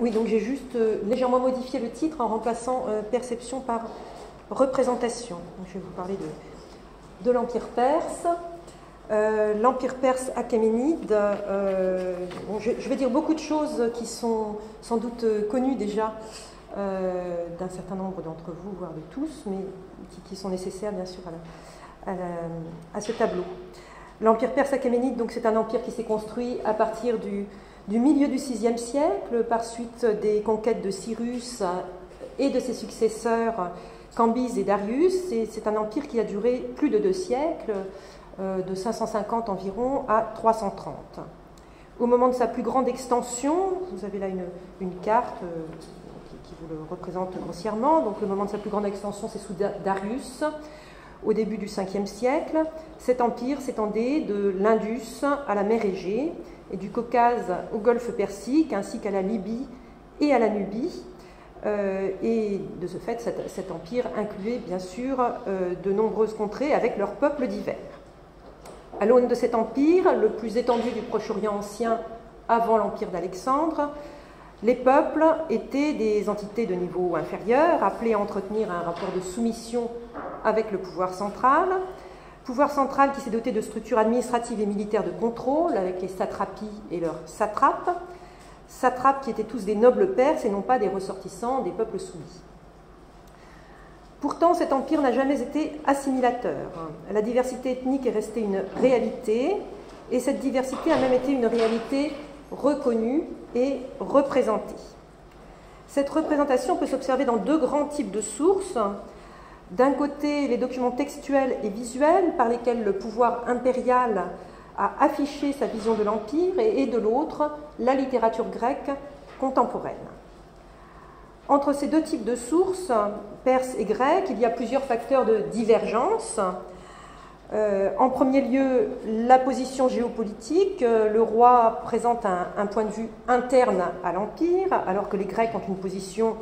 Oui, donc j'ai juste légèrement modifié le titre en remplaçant perception par représentation. Donc, je vais vous parler de l'Empire perse. L'Empire perse achéménide, bon, je vais dire beaucoup de choses qui sont sans doute connues déjà d'un certain nombre d'entre vous, voire de tous, mais qui sont nécessaires bien sûr à ce tableau. L'Empire perse achéménide, donc, c'est un empire qui s'est construit à partir du milieu du VIe siècle, par suite des conquêtes de Cyrus et de ses successeurs Cambyse et Darius. C'est un empire qui a duré plus de 2 siècles, de 550 environ à 330. Au moment de sa plus grande extension, vous avez là une carte qui vous le représente grossièrement, donc le moment de sa plus grande extension, c'est sous Darius, au début du 5e siècle. Cet empire s'étendait de l'Indus à la mer Égée, et du Caucase au golfe Persique, ainsi qu'à la Libye et à la Nubie. Et de ce fait, cet empire incluait bien sûr de nombreuses contrées avec leurs peuples divers. À l'aune de cet empire, le plus étendu du Proche-Orient ancien avant l'empire d'Alexandre, les peuples étaient des entités de niveau inférieur, appelées à entretenir un rapport de soumission avec le pouvoir central qui s'est doté de structures administratives et militaires de contrôle, avec les satrapies et leurs satrapes qui étaient tous des nobles perses et non pas des ressortissants des peuples soumis. Pourtant, cet empire n'a jamais été assimilateur. La diversité ethnique est restée une réalité, et cette diversité a même été une réalité reconnue et représentée. Cette représentation peut s'observer dans 2 grands types de sources. D'un côté, les documents textuels et visuels par lesquels le pouvoir impérial a affiché sa vision de l'Empire, et de l'autre, la littérature grecque contemporaine. Entre ces 2 types de sources, perse et grecque, il y a plusieurs facteurs de divergence. En premier lieu, la position géopolitique. Le roi présente un point de vue interne à l'Empire, alors que les Grecs ont une position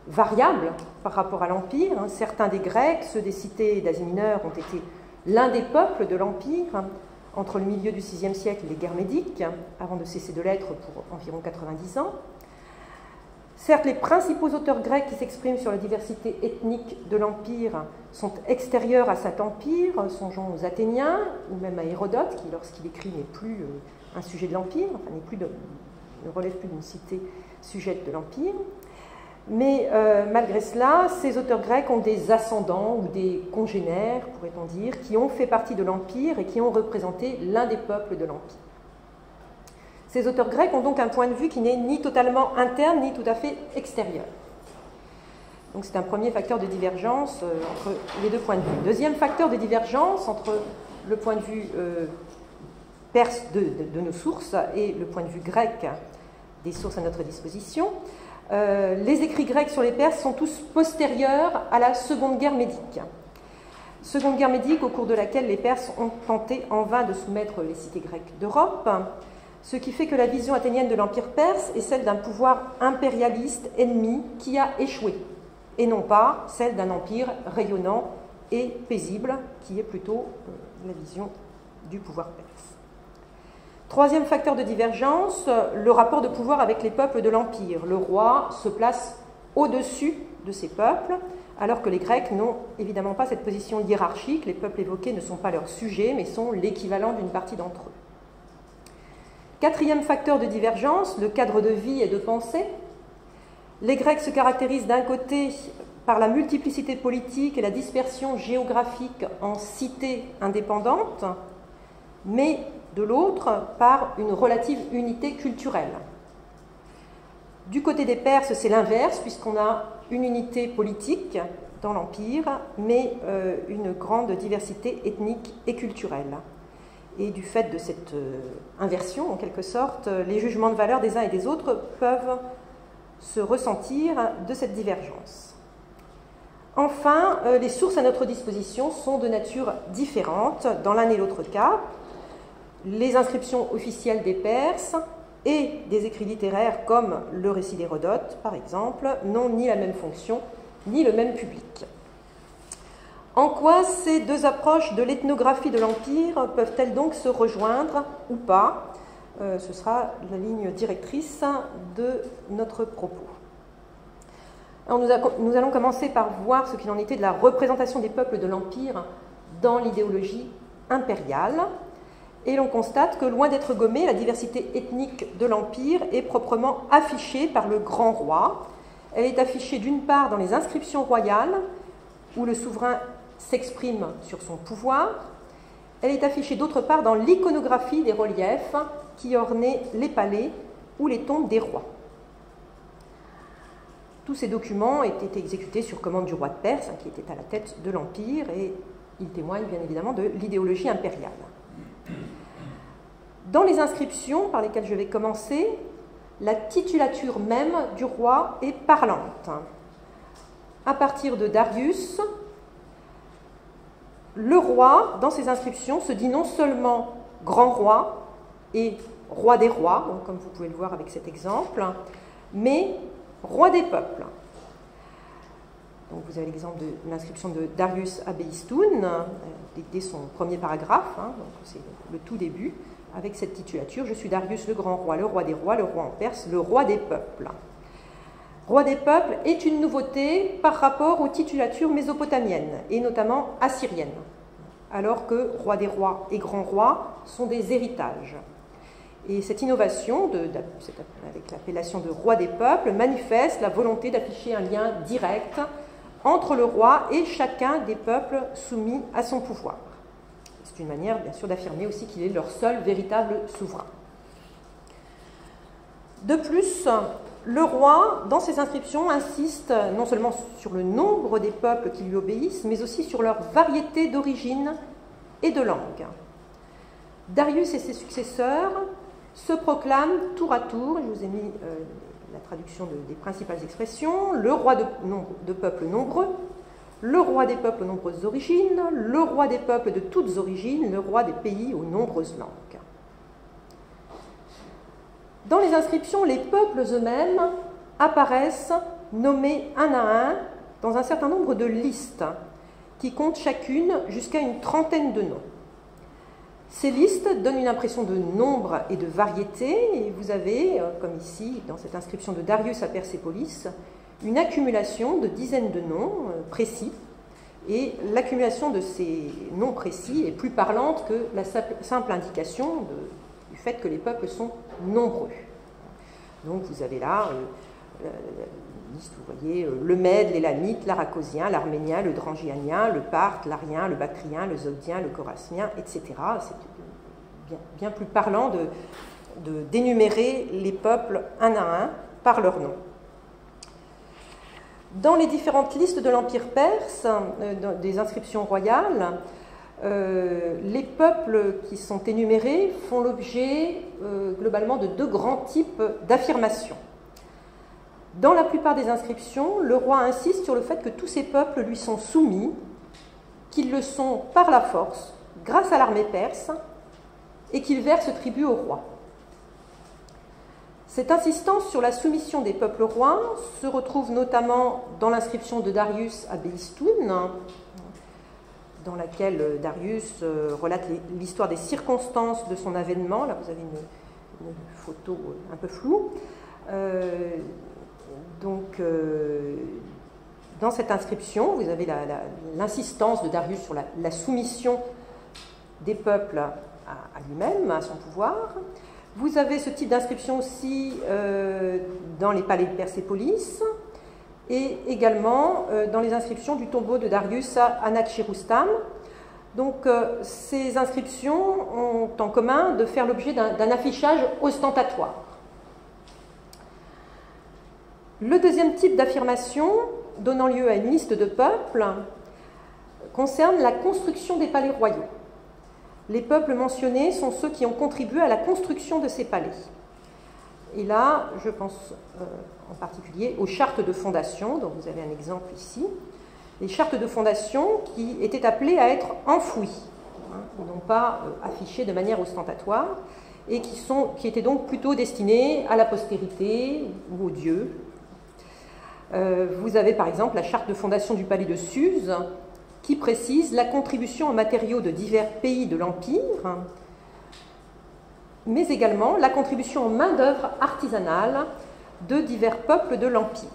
variable par rapport à l'Empire. Certains des Grecs, ceux des cités d'Asie mineure, ont été l'un des peuples de l'Empire entre le milieu du VIe siècle et les guerres médiques, avant de cesser de l'être pour environ 90 ans. Certes, les principaux auteurs grecs qui s'expriment sur la diversité ethnique de l'Empire sont extérieurs à cet empire, songeons aux Athéniens, ou même à Hérodote, qui, lorsqu'il écrit, n'est plus un sujet de l'Empire, enfin, ne relève plus d'une cité sujette de l'Empire. Mais malgré cela, ces auteurs grecs ont des ascendants ou des congénères, pourrait-on dire, qui ont fait partie de l'Empire et qui ont représenté l'un des peuples de l'Empire. Ces auteurs grecs ont donc un point de vue qui n'est ni totalement interne, ni tout à fait extérieur. Donc c'est un premier facteur de divergence entre les 2 points de vue. Deuxième facteur de divergence entre le point de vue perse de nos sources et le point de vue grec des sources à notre disposition. Les écrits grecs sur les Perses sont tous postérieurs à la Seconde Guerre médique. Seconde Guerre médique au cours de laquelle les Perses ont tenté en vain de soumettre les cités grecques d'Europe, ce qui fait que la vision athénienne de l'Empire perse est celle d'un pouvoir impérialiste ennemi qui a échoué, et non pas celle d'un empire rayonnant et paisible, qui est plutôt la vision du pouvoir perse. Troisième facteur de divergence, le rapport de pouvoir avec les peuples de l'Empire. Le roi se place au-dessus de ces peuples, alors que les Grecs n'ont évidemment pas cette position hiérarchique. Les peuples évoqués ne sont pas leurs sujets, mais sont l'équivalent d'une partie d'entre eux. Quatrième facteur de divergence, le cadre de vie et de pensée. Les Grecs se caractérisent d'un côté par la multiplicité politique et la dispersion géographique en cités indépendantes, mais de l'autre par une relative unité culturelle. Du côté des Perses, c'est l'inverse, puisqu'on a une unité politique dans l'Empire, mais une grande diversité ethnique et culturelle. Et du fait de cette inversion, en quelque sorte, les jugements de valeur des uns et des autres peuvent se ressentir de cette divergence. Enfin, les sources à notre disposition sont de nature différente dans l'un et l'autre cas. Les inscriptions officielles des Perses et des écrits littéraires comme le récit d'Hérodote, par exemple, n'ont ni la même fonction, ni le même public. En quoi ces 2 approches de l'ethnographie de l'Empire peuvent-elles donc se rejoindre ou pas, Ce sera la ligne directrice de notre propos. Alors nous allons commencer par voir ce qu'il en était de la représentation des peuples de l'Empire dans l'idéologie impériale. Et l'on constate que, loin d'être gommée, la diversité ethnique de l'Empire est proprement affichée par le grand roi. Elle est affichée d'une part dans les inscriptions royales, où le souverain s'exprime sur son pouvoir. Elle est affichée d'autre part dans l'iconographie des reliefs qui ornaient les palais ou les tombes des rois. Tous ces documents étaient exécutés sur commande du roi de Perse, qui était à la tête de l'Empire, et ils témoignent bien évidemment de l'idéologie impériale. Dans les inscriptions par lesquelles je vais commencer, la titulature même du roi est parlante. À partir de Darius, le roi, dans ses inscriptions, se dit non seulement grand roi et roi des rois, donc comme vous pouvez le voir avec cet exemple, mais roi des peuples. Donc vous avez l'exemple de l'inscription de Darius à Behistun, dès son premier paragraphe, donc c'est le tout début, avec cette titulature: je suis Darius le grand roi, le roi des rois, le roi en Perse, le roi des peuples. Roi des peuples est une nouveauté par rapport aux titulatures mésopotamiennes, et notamment assyriennes, alors que roi des rois et grand roi sont des héritages. Et cette innovation, avec l'appellation de roi des peuples, manifeste la volonté d'afficher un lien direct entre le roi et chacun des peuples soumis à son pouvoir. C'est une manière, bien sûr, d'affirmer aussi qu'il est leur seul véritable souverain. De plus, le roi, dans ses inscriptions, insiste non seulement sur le nombre des peuples qui lui obéissent, mais aussi sur leur variété d'origine et de langue. Darius et ses successeurs se proclament tour à tour, je vous ai mis la traduction des principales expressions: le roi de peuples nombreux, le roi des peuples aux nombreuses origines, le roi des peuples de toutes origines, le roi des pays aux nombreuses langues. Dans les inscriptions, les peuples eux-mêmes apparaissent nommés un à un dans un certain nombre de listes qui comptent chacune jusqu'à une trentaine de noms. Ces listes donnent une impression de nombre et de variété, et vous avez, comme ici dans cette inscription de Darius à Persépolis, une accumulation de dizaines de noms précis, et l'accumulation de ces noms précis est plus parlante que la simple indication du fait que les peuples sont nombreux. Donc vous avez là la liste, vous voyez, le Mède, l'élamite, l'Aracosien, l'Arménien, le Drangianien, le Parthe, l'Arien, le Bactrien, le Zogdien, le Corassien, etc. C'est bien plus parlant d'énumérer les peuples un à un par leur nom. Dans les différentes listes de l'Empire perse, des inscriptions royales, les peuples qui sont énumérés font l'objet globalement de deux grands types d'affirmations. Dans la plupart des inscriptions, le roi insiste sur le fait que tous ces peuples lui sont soumis, qu'ils le sont par la force, grâce à l'armée perse, et qu'il verse tribut au roi. Cette insistance sur la soumission des peuples rois se retrouve notamment dans l'inscription de Darius à Behistun, dans laquelle Darius relate l'histoire des circonstances de son avènement. Là, vous avez une photo un peu floue. Dans cette inscription, vous avez l'insistance de Darius sur la soumission des peuples à lui-même, à son pouvoir. Vous avez ce type d'inscription aussi dans les palais de Persépolis et également dans les inscriptions du tombeau de Darius à Anaxirustam. Donc ces inscriptions ont en commun de faire l'objet d'un affichage ostentatoire. Le deuxième type d'affirmation, donnant lieu à une liste de peuples, concerne la construction des palais royaux. Les peuples mentionnés sont ceux qui ont contribué à la construction de ces palais. Et là, je pense en particulier aux chartes de fondation, dont vous avez un exemple ici. Les chartes de fondation qui étaient appelées à être enfouies, non pas affichées de manière ostentatoire, et qui étaient donc plutôt destinées à la postérité ou aux dieux. Vous avez par exemple la charte de fondation du palais de Suse, qui précise la contribution en matériaux de divers pays de l'Empire, mais également la contribution en main-d'œuvre artisanale de divers peuples de l'Empire.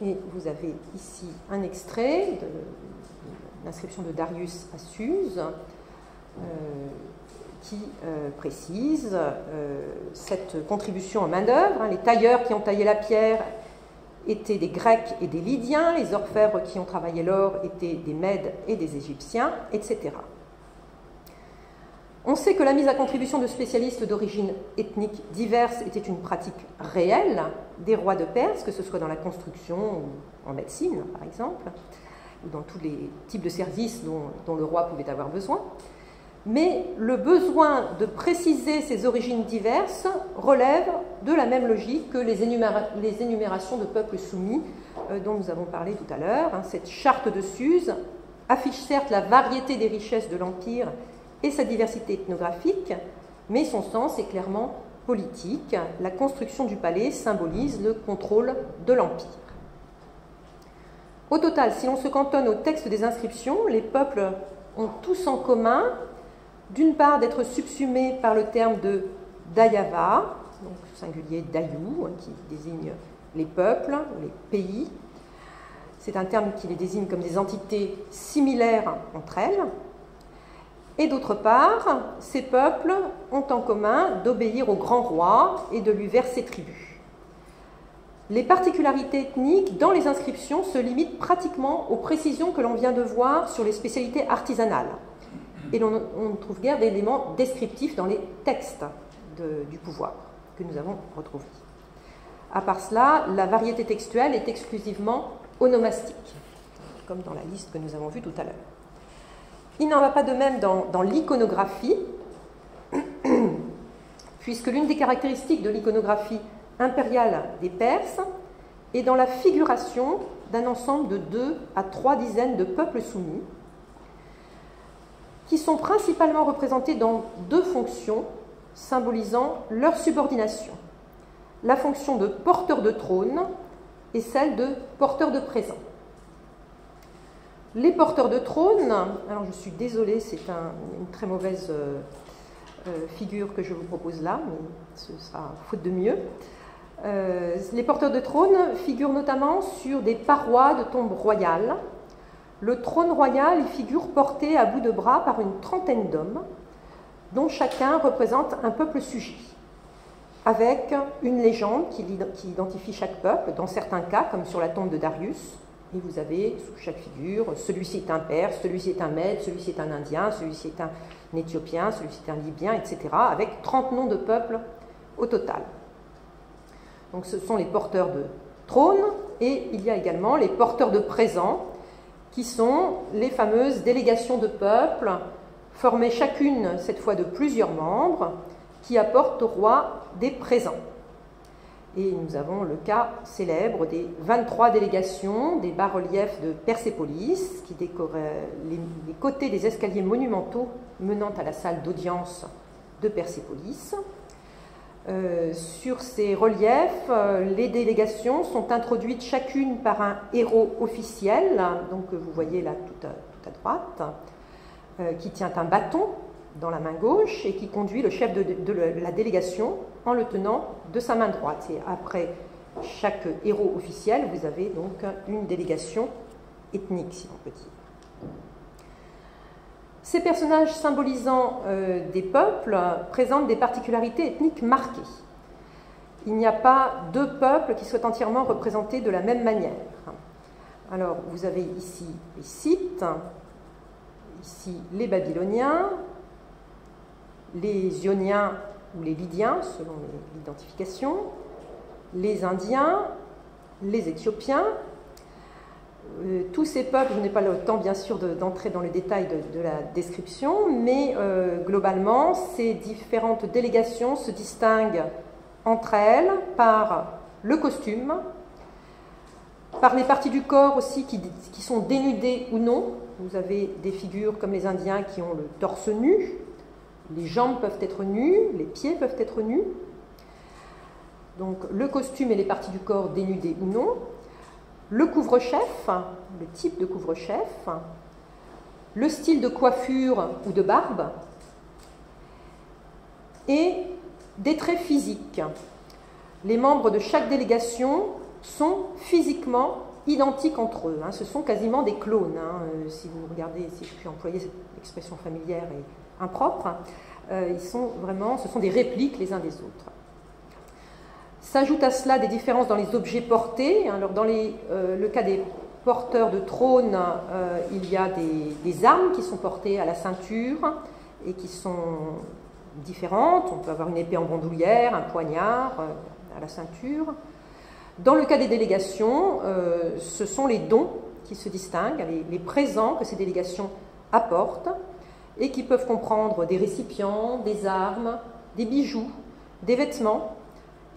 Et vous avez ici un extrait de l'inscription de Darius à Suse qui précise cette contribution en main-d'œuvre. Les tailleurs qui ont taillé la pierre étaient des Grecs et des Lydiens, les orfèvres qui ont travaillé l'or étaient des Mèdes et des Égyptiens, etc. On sait que la mise à contribution de spécialistes d'origine ethnique diverses était une pratique réelle des rois de Perse, que ce soit dans la construction ou en médecine, par exemple, ou dans tous les types de services dont le roi pouvait avoir besoin. Mais le besoin de préciser ces origines diverses relève de la même logique que les énumérations de peuples soumis dont nous avons parlé tout à l'heure. Cette charte de Suse affiche certes la variété des richesses de l'Empire et sa diversité ethnographique, mais son sens est clairement politique. La construction du palais symbolise le contrôle de l'Empire. Au total, si l'on se cantonne au texte des inscriptions, les peuples ont tous en commun, d'une part, d'être subsumés par le terme de Dayava, donc singulier Dayou, qui désigne les peuples, les pays. C'est un terme qui les désigne comme des entités similaires entre elles. Et d'autre part, ces peuples ont en commun d'obéir au grand roi et de lui verser tribut. Les particularités ethniques dans les inscriptions se limitent pratiquement aux précisions que l'on vient de voir sur les spécialités artisanales. Et on ne trouve guère d'éléments descriptifs dans les textes du pouvoir que nous avons retrouvés. À part cela, la variété textuelle est exclusivement onomastique, comme dans la liste que nous avons vue tout à l'heure. Il n'en va pas de même dans l'iconographie, puisque l'une des caractéristiques de l'iconographie impériale des Perses est dans la figuration d'un ensemble de 2 à 3 dizaines de peuples soumis, qui sont principalement représentés dans 2 fonctions symbolisant leur subordination. La fonction de porteur de trône et celle de porteur de présent. Les porteurs de trône, alors je suis désolée, c'est une très mauvaise figure que je vous propose là, mais ce sera faute de mieux. Les porteurs de trône figurent notamment sur des parois de tombes royales. Le trône royal y figure porté à bout de bras par une trentaine d'hommes, dont chacun représente un peuple sujet, avec une légende qui identifie chaque peuple, dans certains cas, comme sur la tombe de Darius. Et vous avez sous chaque figure, celui-ci est un Perse, celui-ci est un Mède, celui-ci est un Indien, celui-ci est un Éthiopien, celui-ci est un Libyen, etc., avec 30 noms de peuples au total. Donc ce sont les porteurs de trône, et il y a également les porteurs de présent, qui sont les fameuses délégations de peuples, formées chacune, cette fois de plusieurs membres, qui apportent au roi des présents. Et nous avons le cas célèbre des 23 délégations des bas-reliefs de Persépolis, qui décorent les côtés des escaliers monumentaux menant à la salle d'audience de Persépolis. Sur ces reliefs, les délégations sont introduites chacune par un héros officiel, donc vous voyez là tout à droite, qui tient un bâton dans la main gauche et qui conduit le chef de la délégation en le tenant de sa main droite. Et après chaque héros officiel, vous avez donc une délégation ethnique, si l'on peut dire. Ces personnages symbolisant des peuples présentent des particularités ethniques marquées. Il n'y a pas 2 peuples qui soient entièrement représentés de la même manière. Alors, vous avez ici les Scythes, ici les Babyloniens, les Ioniens ou les Lydiens, selon l'identification, les Indiens, les Éthiopiens. Tous ces peuples, je n'ai pas le temps bien sûr d'entrer dans le détail de la description, mais globalement, ces différentes délégations se distinguent entre elles par le costume, par les parties du corps aussi qui sont dénudées ou non. Vous avez des figures comme les Indiens qui ont le torse nu, les jambes peuvent être nues, les pieds peuvent être nus. Donc le costume et les parties du corps dénudées ou non. Le couvre-chef, le type de couvre-chef, le style de coiffure ou de barbe, et des traits physiques. Les membres de chaque délégation sont physiquement identiques entre eux. Ce sont quasiment des clones. Si vous regardez, si je puis employer cette expression familière et impropre, ce sont des répliques les uns des autres. S'ajoutent à cela des différences dans les objets portés. Alors dans le cas des porteurs de trône, il y a des armes qui sont portées à la ceinture et qui sont différentes. On peut avoir une épée en bandoulière, un poignard à la ceinture. Dans le cas des délégations, ce sont les dons qui se distinguent, les présents que ces délégations apportent et qui peuvent comprendre des récipients, des armes, des bijoux, des vêtements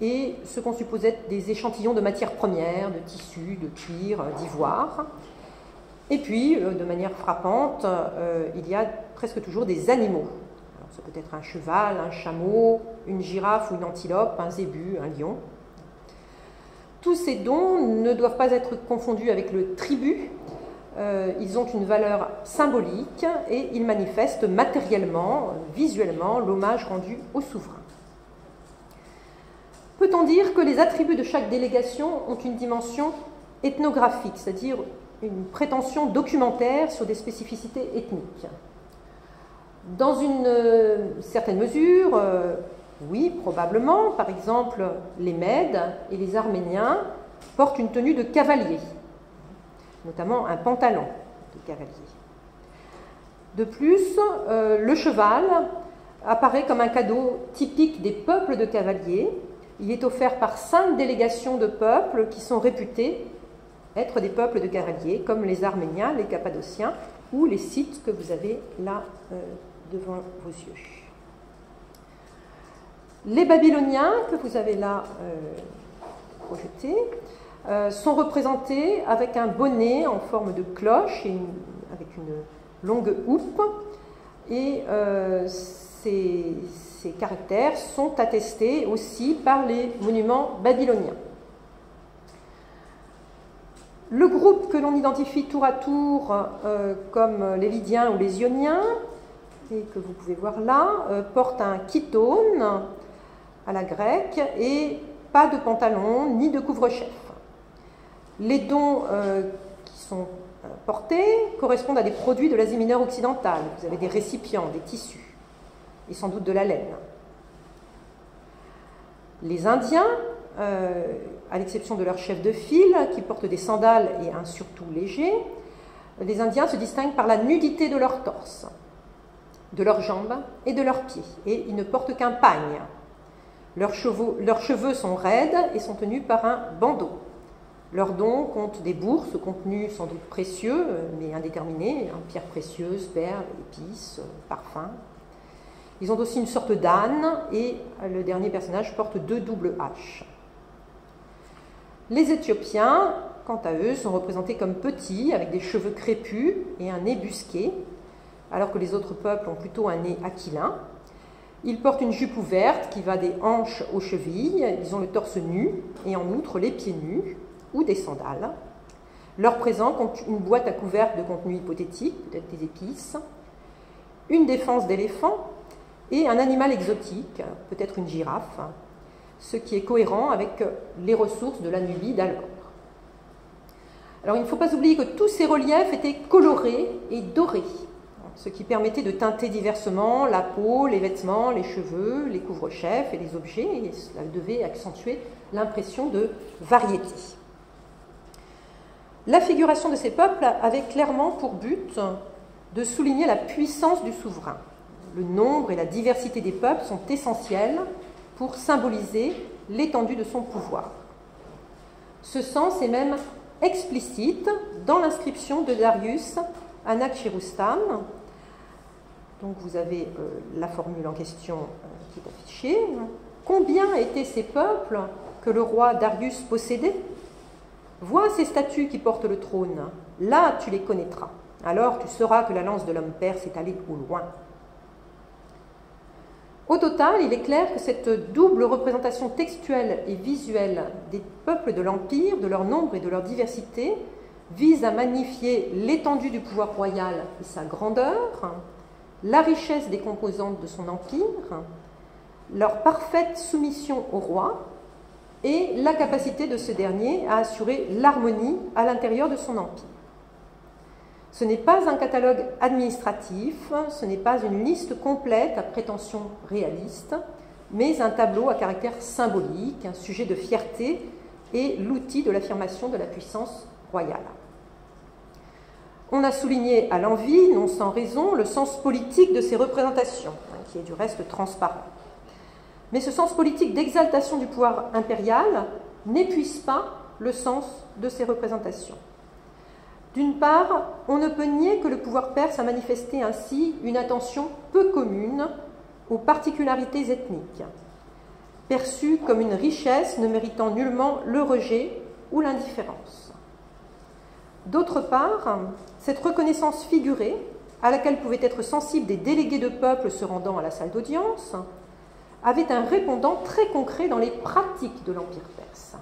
et ce qu'on suppose être des échantillons de matières premières, de tissus, de cuir, d'ivoire. Et puis, de manière frappante, il y a presque toujours des animaux. Alors, ça peut être un cheval, un chameau, une girafe ou une antilope, un zébu, un lion. Tous ces dons ne doivent pas être confondus avec le tribut. Ils ont une valeur symbolique et ils manifestent matériellement, visuellement, l'hommage rendu au souverain. Peut-on dire que les attributs de chaque délégation ont une dimension ethnographique, c'est-à-dire une prétention documentaire sur des spécificités ethniques? Dans une certaine mesure, oui, probablement. Par exemple, les Mèdes et les Arméniens portent une tenue de cavalier, notamment un pantalon de cavalier. De plus, le cheval apparaît comme un cadeau typique des peuples de cavaliers. Il est offert par 5 délégations de peuples qui sont réputés être des peuples de cavaliers, comme les Arméniens, les Cappadociens ou les Scythes que vous avez là devant vos yeux. Les Babyloniens, que vous avez là projetés, sont représentés avec un bonnet en forme de cloche et avec une longue houppe. Et ces caractères sont attestés aussi par les monuments babyloniens. Le groupe que l'on identifie tour à tour comme les Lydiens ou les Ioniens, et que vous pouvez voir là, porte un chitone à la grecque et pas de pantalon ni de couvre-chef. Les dons qui sont portés correspondent à des produits de l'Asie mineure occidentale. Vous avez des récipients, des tissus et sans doute de la laine. Les Indiens, à l'exception de leur chef de file qui porte des sandales et un surtout léger, les Indiens se distinguent par la nudité de leur torse, de leurs jambes et de leurs pieds, et ils ne portent qu'un pagne. Leurs cheveux sont raides et sont tenus par un bandeau. Leurs dons comptent des bourses au contenu sans doute précieux, mais indéterminé, pierres précieuses, perles, épices, parfums. Ils ont aussi une sorte d'âne et le dernier personnage porte 2 doubles haches. Les Éthiopiens, quant à eux, sont représentés comme petits, avec des cheveux crépus et un nez busqué, alors que les autres peuples ont plutôt un nez aquilin. Ils portent une jupe ouverte qui va des hanches aux chevilles, ils ont le torse nu et en outre les pieds nus ou des sandales. Leur présent compte une boîte à couvercle de contenu hypothétique, peut-être des épices, une défense d'éléphant et un animal exotique, peut-être une girafe, ce qui est cohérent avec les ressources de la Nubie d'alors. Alors il ne faut pas oublier que tous ces reliefs étaient colorés et dorés, ce qui permettait de teinter diversement la peau, les vêtements, les cheveux, les couvre-chefs et les objets, et cela devait accentuer l'impression de variété. La figuration de ces peuples avait clairement pour but de souligner la puissance du souverain. Le nombre et la diversité des peuples sont essentiels pour symboliser l'étendue de son pouvoir. Ce sens est même explicite dans l'inscription de Darius Anaxirustam. Donc vous avez la formule en question qui est affichée. Combien étaient ces peuples que le roi Darius possédait? Vois ces statues qui portent le trône, là tu les connaîtras. Alors tu sauras que la lance de l'homme perse est allée au loin. Au total, il est clair que cette double représentation textuelle et visuelle des peuples de l'Empire, de leur nombre et de leur diversité, vise à magnifier l'étendue du pouvoir royal et sa grandeur, la richesse des composantes de son empire, leur parfaite soumission au roi et la capacité de ce dernier à assurer l'harmonie à l'intérieur de son empire. Ce n'est pas un catalogue administratif, ce n'est pas une liste complète à prétention réaliste, mais un tableau à caractère symbolique, un sujet de fierté et l'outil de l'affirmation de la puissance royale. On a souligné à l'envi, non sans raison, le sens politique de ces représentations, qui est du reste transparent. Mais ce sens politique d'exaltation du pouvoir impérial n'épuise pas le sens de ces représentations. D'une part, on ne peut nier que le pouvoir perse a manifesté ainsi une attention peu commune aux particularités ethniques, perçues comme une richesse ne méritant nullement le rejet ou l'indifférence. D'autre part, cette reconnaissance figurée, à laquelle pouvaient être sensibles des délégués de peuple se rendant à la salle d'audience, avait un répondant très concret dans les pratiques de l'Empire perse.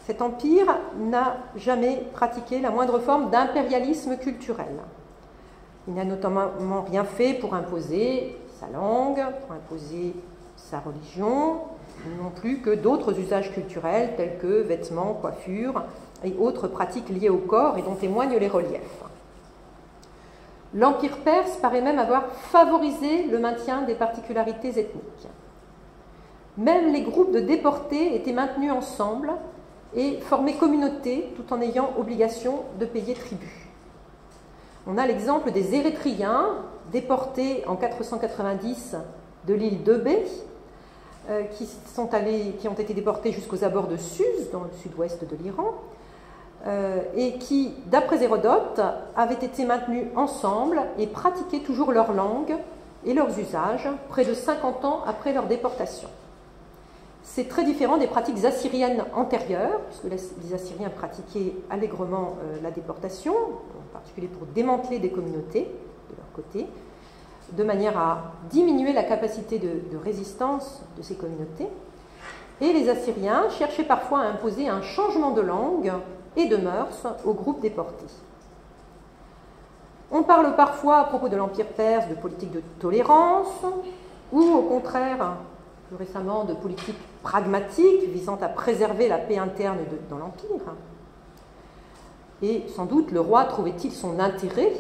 Cet empire n'a jamais pratiqué la moindre forme d'impérialisme culturel. Il n'a notamment rien fait pour imposer sa langue, pour imposer sa religion, non plus que d'autres usages culturels tels que vêtements, coiffures et autres pratiques liées au corps et dont témoignent les reliefs. L'Empire perse paraît même avoir favorisé le maintien des particularités ethniques. Même les groupes de déportés étaient maintenus ensemble et formaient communauté tout en ayant obligation de payer tribut. On a l'exemple des Érythréens déportés en 490 de l'île d'Eubée, qui ont été déportés jusqu'aux abords de Suse, dans le sud-ouest de l'Iran, et qui, d'après Hérodote, avaient été maintenus ensemble et pratiquaient toujours leur langue et leurs usages près de 50 ans après leur déportation. C'est très différent des pratiques assyriennes antérieures, puisque les Assyriens pratiquaient allègrement la déportation, en particulier pour démanteler des communautés de leur côté, de manière à diminuer la capacité de résistance de ces communautés. Et les Assyriens cherchaient parfois à imposer un changement de langue et de mœurs aux groupes déportés. On parle parfois, à propos de l'Empire perse, de politique de tolérance, ou au contraire, plus récemment, de politique pragmatique visant à préserver la paix interne dans l'Empire. Et sans doute, le roi trouvait-il son intérêt,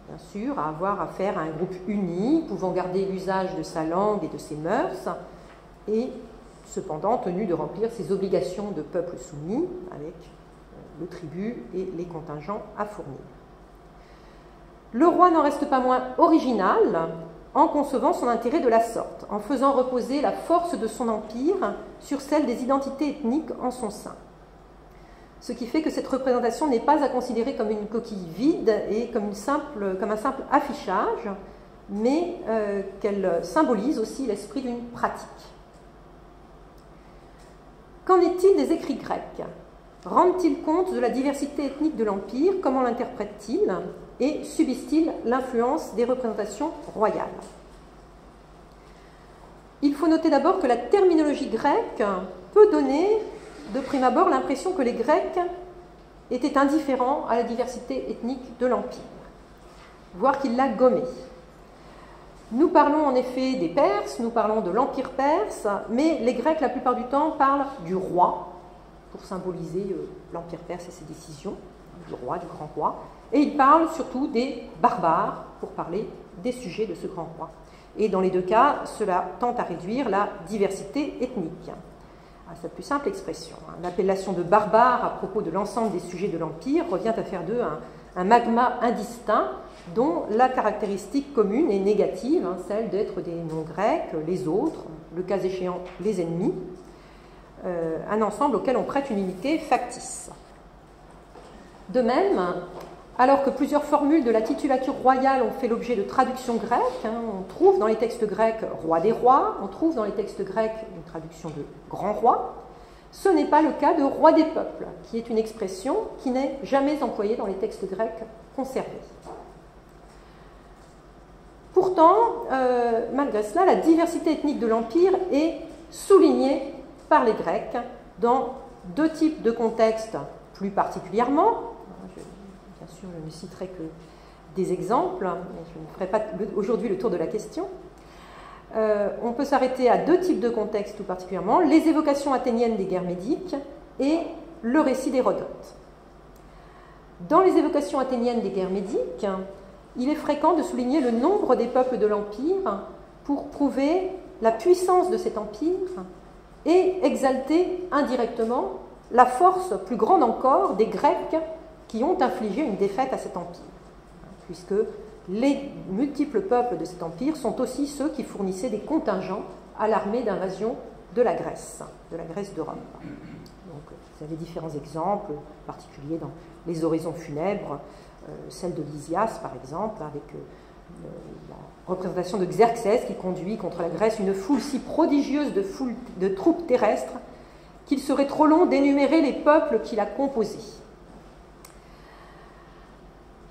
bien sûr, à avoir affaire à un groupe uni, pouvant garder l'usage de sa langue et de ses mœurs, et cependant tenu de remplir ses obligations de peuple soumis, avec le tribut et les contingents à fournir. Le roi n'en reste pas moins original en concevant son intérêt de la sorte, en faisant reposer la force de son empire sur celle des identités ethniques en son sein. Ce qui fait que cette représentation n'est pas à considérer comme une coquille vide et comme un simple affichage, mais qu'elle symbolise aussi l'esprit d'une pratique. Qu'en est-il des écrits grecs ? Rendent-ils compte de la diversité ethnique de l'Empire? Comment l'interprètent-ils? Et subissent-ils l'influence des représentations royales? Il faut noter d'abord que la terminologie grecque peut donner, de prime abord, l'impression que les Grecs étaient indifférents à la diversité ethnique de l'Empire, voire qu'ils la gommaient. Nous parlons en effet des Perses, nous parlons de l'Empire perse, mais les Grecs, la plupart du temps, parlent du roi, pour symboliser l'Empire perse et ses décisions, du roi, du grand roi, et ils parlent surtout des barbares, pour parler des sujets de ce grand roi. Et dans les deux cas, cela tend à réduire la diversité ethnique. À sa plus simple expression. L'appellation de barbare à propos de l'ensemble des sujets de l'Empire revient à faire d'eux un magma indistinct dont la caractéristique commune est négative, celle d'être des non-grecs, les autres, le cas échéant les ennemis, un ensemble auquel on prête une unité factice. De même, alors que plusieurs formules de la titulature royale ont fait l'objet de traductions grecques, on trouve dans les textes grecs « roi des rois », on trouve dans les textes grecs une traduction de « grand roi », ce n'est pas le cas de « roi des peuples », qui est une expression qui n'est jamais employée dans les textes grecs conservés. Pourtant, malgré cela, la diversité ethnique de l'Empire est soulignée par les Grecs dans deux types de contextes plus particulièrement. Bien sûr, je ne citerai que des exemples, je ne ferai pas aujourd'hui le tour de la question. on peut s'arrêter à deux types de contextes tout particulièrement, les évocations athéniennes des guerres médiques et le récit d'Hérodote. Dans les évocations athéniennes des guerres médiques, il est fréquent de souligner le nombre des peuples de l'Empire pour prouver la puissance de cet empire et exalter indirectement la force plus grande encore des Grecs qui ont infligé une défaite à cet empire, puisque les multiples peuples de cet empire sont aussi ceux qui fournissaient des contingents à l'armée d'invasion de la Grèce de Rome. Donc, vous avez différents exemples particuliers dans les oraisons funèbres, celle de Lysias par exemple, avec la représentation de Xerxès qui conduit contre la Grèce une foule si prodigieuse de troupes terrestres qu'il serait trop long d'énumérer les peuples qui la composaient.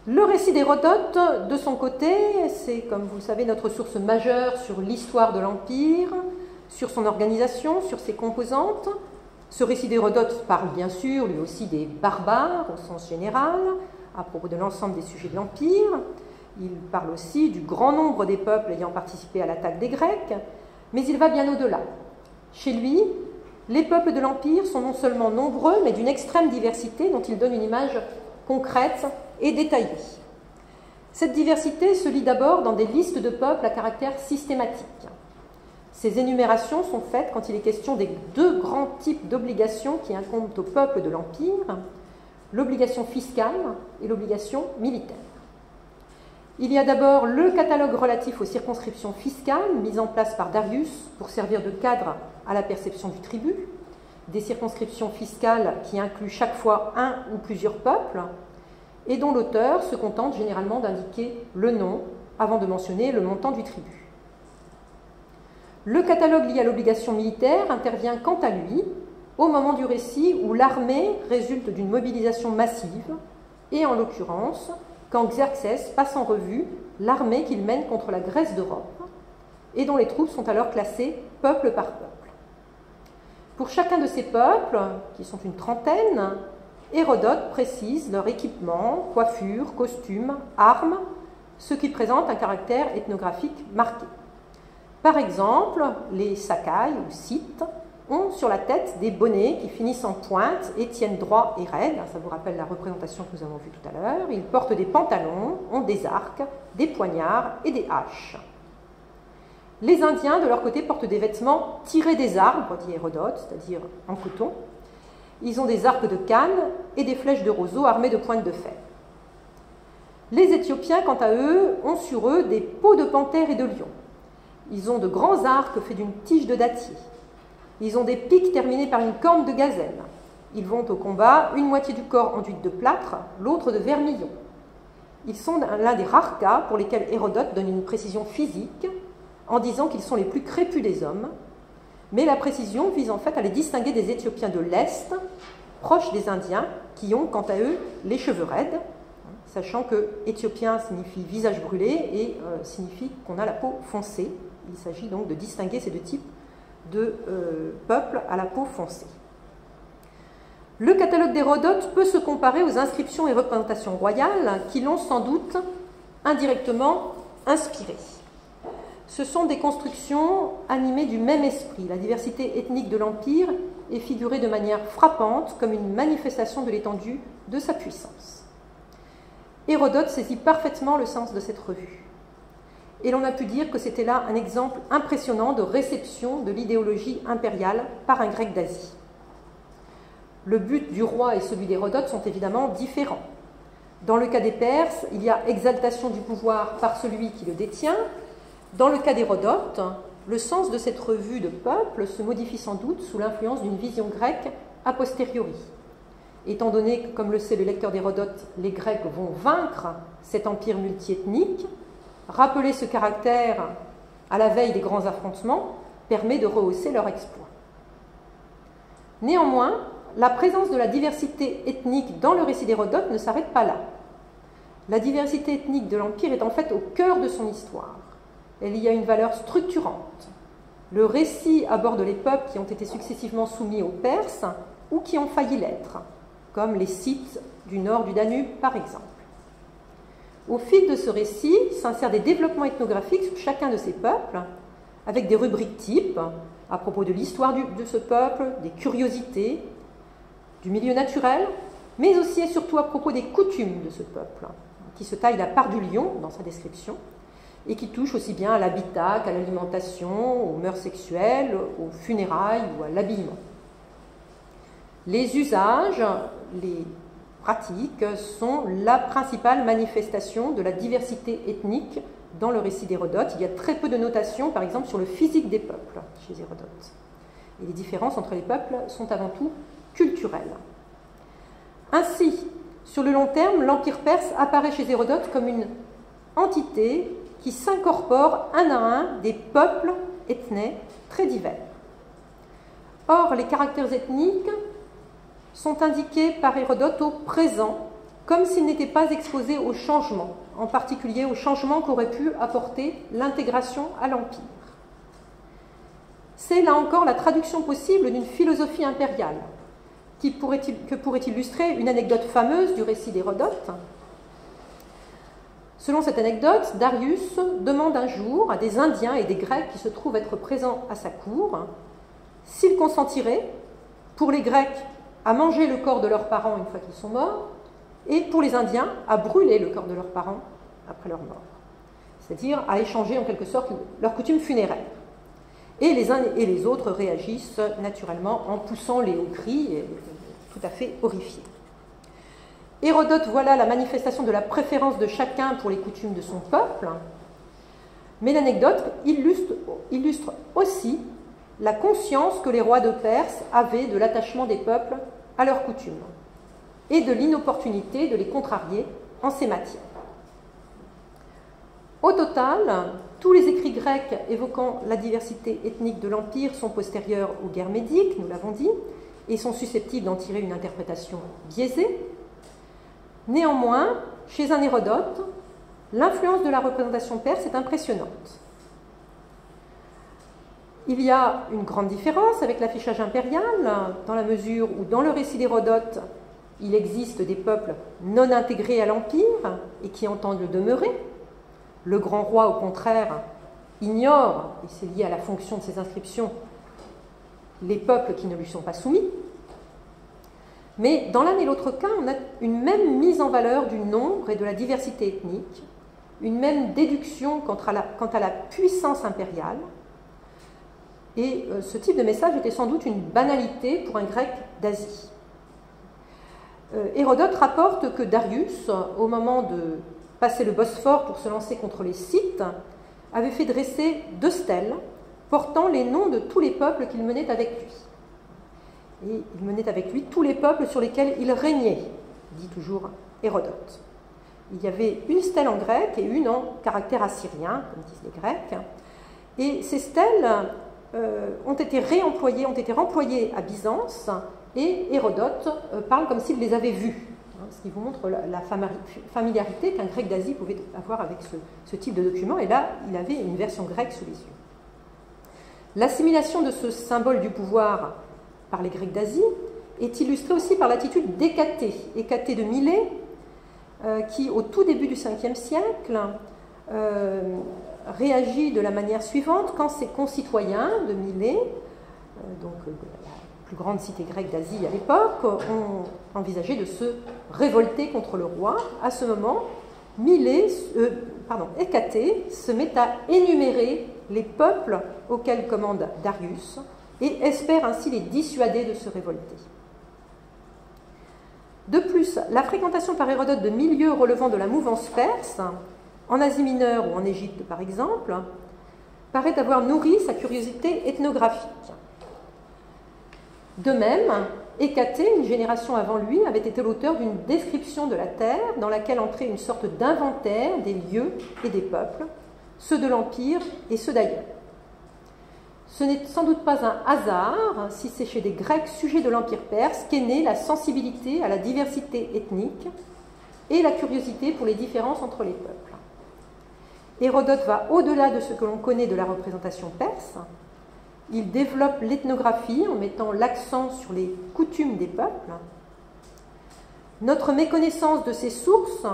Le récit d'Hérodote, de son côté, c'est, comme vous le savez, notre source majeure sur l'histoire de l'Empire, sur son organisation, sur ses composantes. Ce récit d'Hérodote parle bien sûr, lui aussi, des barbares au sens général, à propos de l'ensemble des sujets de l'Empire. Il parle aussi du grand nombre des peuples ayant participé à l'attaque des Grecs, mais il va bien au-delà. Chez lui, les peuples de l'Empire sont non seulement nombreux, mais d'une extrême diversité dont il donne une image concrète et détaillée. Cette diversité se lit d'abord dans des listes de peuples à caractère systématique. Ces énumérations sont faites quand il est question des deux grands types d'obligations qui incombent au peuple de l'Empire, l'obligation fiscale et l'obligation militaire. Il y a d'abord le catalogue relatif aux circonscriptions fiscales mis en place par Darius pour servir de cadre à la perception du tribut, des circonscriptions fiscales qui incluent chaque fois un ou plusieurs peuples et dont l'auteur se contente généralement d'indiquer le nom avant de mentionner le montant du tribut. Le catalogue lié à l'obligation militaire intervient quant à lui au moment du récit où l'armée résulte d'une mobilisation massive et en l'occurrence quand Xerxès passe en revue l'armée qu'il mène contre la Grèce d'Europe et dont les troupes sont alors classées peuple par peuple. Pour chacun de ces peuples, qui sont une trentaine, Hérodote précise leur équipement, coiffure, costumes, armes, ce qui présente un caractère ethnographique marqué. Par exemple, les Sacaï ou Scythes ont sur la tête des bonnets qui finissent en pointe et tiennent droit et raides. Ça vous rappelle la représentation que nous avons vue tout à l'heure. Ils portent des pantalons, ont des arcs, des poignards et des haches. Les Indiens, de leur côté, portent des vêtements tirés des arbres, dit Hérodote, c'est-à-dire en coton. Ils ont des arcs de canne et des flèches de roseau armées de pointes de fer. Les Éthiopiens, quant à eux, ont sur eux des peaux de panthère et de lion. Ils ont de grands arcs faits d'une tige de dattier. Ils ont des piques terminées par une corne de gazelle. Ils vont au combat, une moitié du corps enduite de plâtre, l'autre de vermillon. Ils sont l'un des rares cas pour lesquels Hérodote donne une précision physique en disant qu'ils sont les plus crépus des hommes, mais la précision vise en fait à les distinguer des Éthiopiens de l'Est, proches des Indiens, qui ont quant à eux les cheveux raides, sachant que éthiopien signifie visage brûlé et signifie qu'on a la peau foncée. Il s'agit donc de distinguer ces deux types de peuples à la peau foncée. Le catalogue d'Hérodote peut se comparer aux inscriptions et représentations royales qui l'ont sans doute indirectement inspiré. Ce sont des constructions animées du même esprit. La diversité ethnique de l'Empire est figurée de manière frappante comme une manifestation de l'étendue de sa puissance. Hérodote saisit parfaitement le sens de cette revue. Et l'on a pu dire que c'était là un exemple impressionnant de réception de l'idéologie impériale par un grec d'Asie. Le but du roi et celui d'Hérodote sont évidemment différents. Dans le cas des Perses, il y a exaltation du pouvoir par celui qui le détient. Dans le cas d'Hérodote, le sens de cette revue de peuple se modifie sans doute sous l'influence d'une vision grecque a posteriori. Étant donné que, comme le sait le lecteur d'Hérodote, les Grecs vont vaincre cet empire multiethnique, rappeler ce caractère à la veille des grands affrontements permet de rehausser leur exploit. Néanmoins, la présence de la diversité ethnique dans le récit d'Hérodote ne s'arrête pas là. La diversité ethnique de l'Empire est en fait au cœur de son histoire. Elle y a une valeur structurante. Le récit aborde les peuples qui ont été successivement soumis aux Perses ou qui ont failli l'être, comme les Scythes du nord du Danube par exemple. Au fil de ce récit s'insèrent des développements ethnographiques sur chacun de ces peuples, avec des rubriques types à propos de l'histoire de ce peuple, des curiosités, du milieu naturel, mais aussi et surtout à propos des coutumes de ce peuple, qui se taille la part du lion dans sa description, et qui touche aussi bien à l'habitat qu'à l'alimentation, aux mœurs sexuelles, aux funérailles ou à l'habillement. Les usages, les pratiques sont la principale manifestation de la diversité ethnique dans le récit d'Hérodote. Il y a très peu de notations, par exemple, sur le physique des peuples chez Hérodote. Et les différences entre les peuples sont avant tout culturelles. Ainsi, sur le long terme, l'Empire perse apparaît chez Hérodote comme une entité qui s'incorpore un à un des peuples ethniques très divers. Or, les caractères ethniques sont indiqués par Hérodote au présent, comme s'ils n'étaient pas exposés au changement, en particulier au changement qu'aurait pu apporter l'intégration à l'Empire. C'est là encore la traduction possible d'une philosophie impériale, que pourrait illustrer une anecdote fameuse du récit d'Hérodote. Selon cette anecdote, Darius demande un jour à des Indiens et des Grecs qui se trouvent être présents à sa cour s'ils consentiraient, pour les Grecs, à manger le corps de leurs parents une fois qu'ils sont morts, et pour les Indiens, à brûler le corps de leurs parents après leur mort. C'est-à-dire à échanger en quelque sorte leurs coutumes funéraires. Et les uns et les autres réagissent naturellement en poussant les hauts cris, tout à fait horrifiés. Hérodote voit là la manifestation de la préférence de chacun pour les coutumes de son peuple, mais l'anecdote illustre aussi la conscience que les rois de Perse avaient de l'attachement des peuples à leurs coutumes et de l'inopportunité de les contrarier en ces matières. Au total, tous les écrits grecs évoquant la diversité ethnique de l'Empire sont postérieurs aux guerres médiques, nous l'avons dit, et sont susceptibles d'en tirer une interprétation biaisée. Néanmoins, chez un Hérodote, l'influence de la représentation perse est impressionnante. Il y a une grande différence avec l'affichage impérial, dans la mesure où, dans le récit d'Hérodote, il existe des peuples non intégrés à l'Empire et qui entendent le demeurer. Le grand roi, au contraire, ignore, et c'est lié à la fonction de ses inscriptions, les peuples qui ne lui sont pas soumis. Mais dans l'un et l'autre cas, on a une même mise en valeur du nombre et de la diversité ethnique, une même déduction quant à la puissance impériale. Et ce type de message était sans doute une banalité pour un grec d'Asie. Hérodote rapporte que Darius, au moment de passer le Bosphore pour se lancer contre les Scythes, avait fait dresser 2 stèles portant les noms de tous les peuples qu'il menait avec lui. Et il menait avec lui tous les peuples sur lesquels il régnait, dit toujours Hérodote. Il y avait une stèle en grec et une en caractère assyrien, comme disent les Grecs. Et ces stèles ont été remployées à Byzance, et Hérodote parle comme s'il les avait vues, ce qui vous montre la familiarité qu'un grec d'Asie pouvait avoir avec ce type de document. Et là, il avait une version grecque sous les yeux. L'assimilation de ce symbole du pouvoir par les Grecs d'Asie est illustrée aussi par l'attitude d'Hécatée, Hécatée de Milée, qui, au tout début du Ve siècle, réagit de la manière suivante quand ses concitoyens de Milée, donc la plus grande cité grecque d'Asie à l'époque, ont envisagé de se révolter contre le roi. À ce moment, Hécatée se met à énumérer les peuples auxquels commande Darius et espère ainsi les dissuader de se révolter. De plus, la fréquentation par Hérodote de milieux relevant de la mouvance perse, en Asie mineure ou en Égypte par exemple, paraît avoir nourri sa curiosité ethnographique. De même, Hécatée, une génération avant lui, avait été l'auteur d'une description de la terre dans laquelle entrait une sorte d'inventaire des lieux et des peuples, ceux de l'Empire et ceux d'ailleurs. Ce n'est sans doute pas un hasard si c'est chez des Grecs sujets de l'Empire perse qu'est née la sensibilité à la diversité ethnique et la curiosité pour les différences entre les peuples. Hérodote va au-delà de ce que l'on connaît de la représentation perse. Il développe l'ethnographie en mettant l'accent sur les coutumes des peuples. Notre méconnaissance de ces sources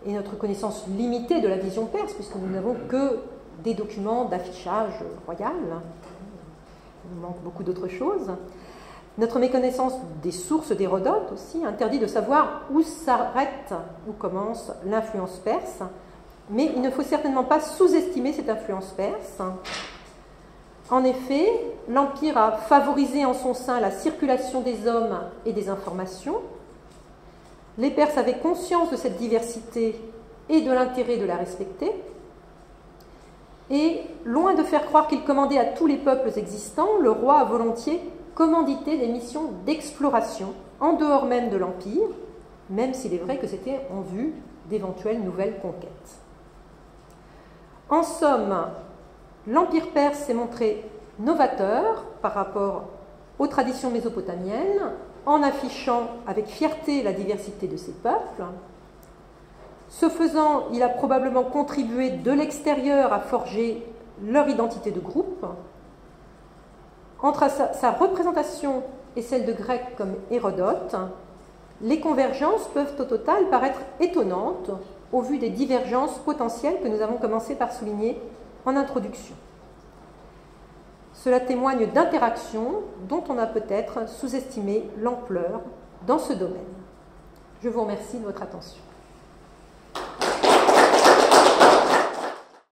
et notre connaissance limitée de la vision perse, puisque nous n'avons que des documents d'affichage royal. Il nous manque beaucoup d'autres choses. Notre méconnaissance des sources d'Hérodote aussi interdit de savoir où s'arrête, où commence l'influence perse, mais il ne faut certainement pas sous-estimer cette influence perse. En effet, l'Empire a favorisé en son sein la circulation des hommes et des informations. Les Perses avaient conscience de cette diversité et de l'intérêt de la respecter. Et loin de faire croire qu'il commandait à tous les peuples existants, le roi a volontiers commandité des missions d'exploration en dehors même de l'Empire, même s'il est vrai que c'était en vue d'éventuelles nouvelles conquêtes. En somme, l'Empire perse s'est montré novateur par rapport aux traditions mésopotamiennes, en affichant avec fierté la diversité de ses peuples. Ce faisant, il a probablement contribué de l'extérieur à forger leur identité de groupe. Entre sa représentation et celle de Grecs comme Hérodote, les convergences peuvent au total paraître étonnantes au vu des divergences potentielles que nous avons commencé par souligner en introduction. Cela témoigne d'interactions dont on a peut-être sous-estimé l'ampleur dans ce domaine. Je vous remercie de votre attention.